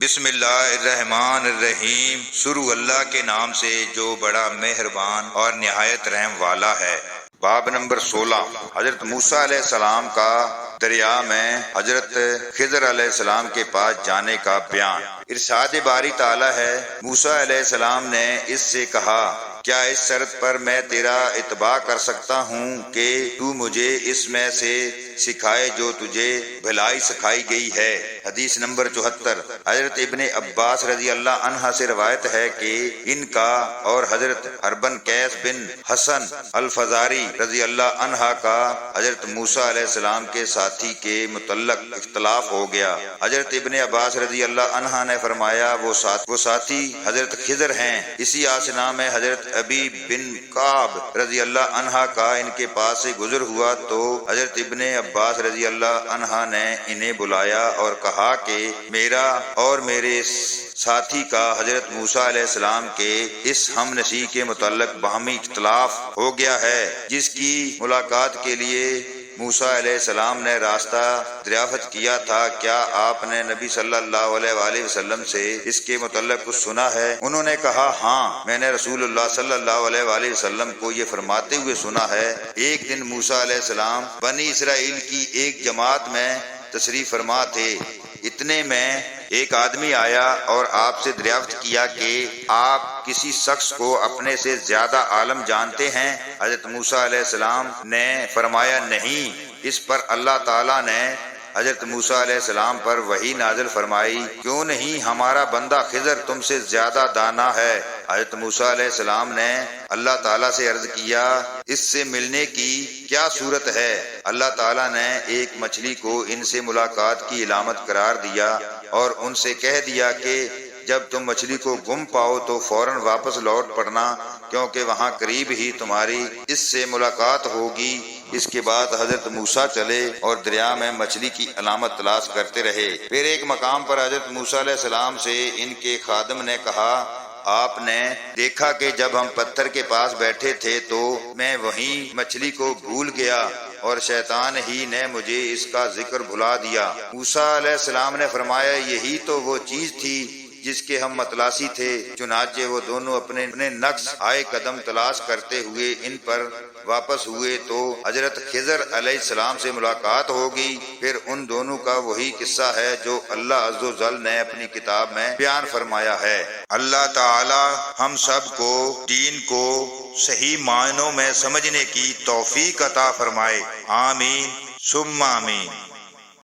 بسم اللہ الرحمن الرحیم، شروع اللہ کے نام سے جو بڑا مہربان اور نہایت رحم والا ہے۔ باب نمبر 16، حضرت موسیٰ علیہ السلام کا دریا میں حضرت خضر علیہ السلام کے پاس جانے کا بیان۔ ارشاد باری تعالیٰ ہے، موسیٰ علیہ السلام نے اس سے کہا، کیا اس شرط پر میں تیرا اتباع کر سکتا ہوں کہ تو مجھے اس میں سے سکھائے جو تجھے بھلائی سکھائی گئی ہے۔ حدیث نمبر 74۔ حضرت ابن عباس رضی اللہ عنہ سے روایت ہے کہ ان کا اور حضرت حربن قیس بن حسن الفزاری رضی اللہ عنہ کا حضرت موسیٰ علیہ السلام کے ساتھی کے متعلق اختلاف ہو گیا۔ حضرت ابن عباس رضی اللہ عنہ نے فرمایا، وہ ساتھی حضرت خضر ہیں۔ اسی آسنا میں حضرت ابی بن کعب رضی اللہ عنہ کا ان کے پاس سے گزر ہوا تو حضرت ابن عباس رضی اللہ عنہ نے انہیں بلایا اور کہا کہ میرا اور میرے ساتھی کا حضرت موسیٰ علیہ السلام کے اس ہم نشیں کے متعلق باہمی اختلاف ہو گیا ہے، جس کی ملاقات کے لیے موسیٰ علیہ السلام نے راستہ دریافت کیا تھا۔ کیا آپ نے نبی صلی اللہ علیہ وآلہ وسلم سے اس کے متعلق کچھ سنا ہے؟ انہوں نے کہا، ہاں، میں نے رسول اللہ صلی اللہ علیہ وآلہ وسلم کو یہ فرماتے ہوئے سنا ہے، ایک دن موسیٰ علیہ السلام بنی اسرائیل کی ایک جماعت میں تشریف فرما تھے۔ اتنے میں ایک آدمی آیا اور آپ سے دریافت کیا کہ آپ کسی شخص کو اپنے سے زیادہ عالم جانتے ہیں؟ حضرت موسیٰ علیہ السلام نے فرمایا، نہیں۔ اس پر اللہ تعالیٰ نے حضرت موسیٰ علیہ السلام پر وحی نازل فرمائی، کیوں نہیں ہمارا بندہ خضر تم سے زیادہ دانا ہے؟ حضرت موسیٰ علیہ السلام نے اللہ تعالیٰ سے عرض کیا، اس سے ملنے کی کیا صورت ہے؟ اللہ تعالیٰ نے ایک مچھلی کو ان سے ملاقات کی علامت قرار دیا اور ان سے کہہ دیا کہ جب تم مچھلی کو گم پاؤ تو فوراً واپس لوٹ پڑنا، کیونکہ وہاں قریب ہی تمہاری اس سے ملاقات ہوگی۔ اس کے بعد حضرت موسیٰ چلے اور دریا میں مچھلی کی علامت تلاش کرتے رہے۔ پھر ایک مقام پر حضرت موسیٰ علیہ السلام سے ان کے خادم نے کہا، آپ نے دیکھا کہ جب ہم پتھر کے پاس بیٹھے تھے تو میں وہیں مچھلی کو بھول گیا اور شیطان ہی نے مجھے اس کا ذکر بھلا دیا۔ موسیٰ علیہ السلام نے فرمایا، یہی تو وہ چیز تھی جس کے ہم متلاشی تھے۔ چنانچہ وہ دونوں اپنے نقش آئے قدم تلاش کرتے ہوئے ان پر واپس ہوئے تو حضرت خضر علیہ السلام سے ملاقات ہوگی۔ پھر ان دونوں کا وہی قصہ ہے جو اللہ عز و جل نے اپنی کتاب میں بیان فرمایا ہے۔ اللہ تعالی ہم سب کو دین کو صحیح معنوں میں سمجھنے کی توفیق عطا فرمائے، آمین ثم آمین۔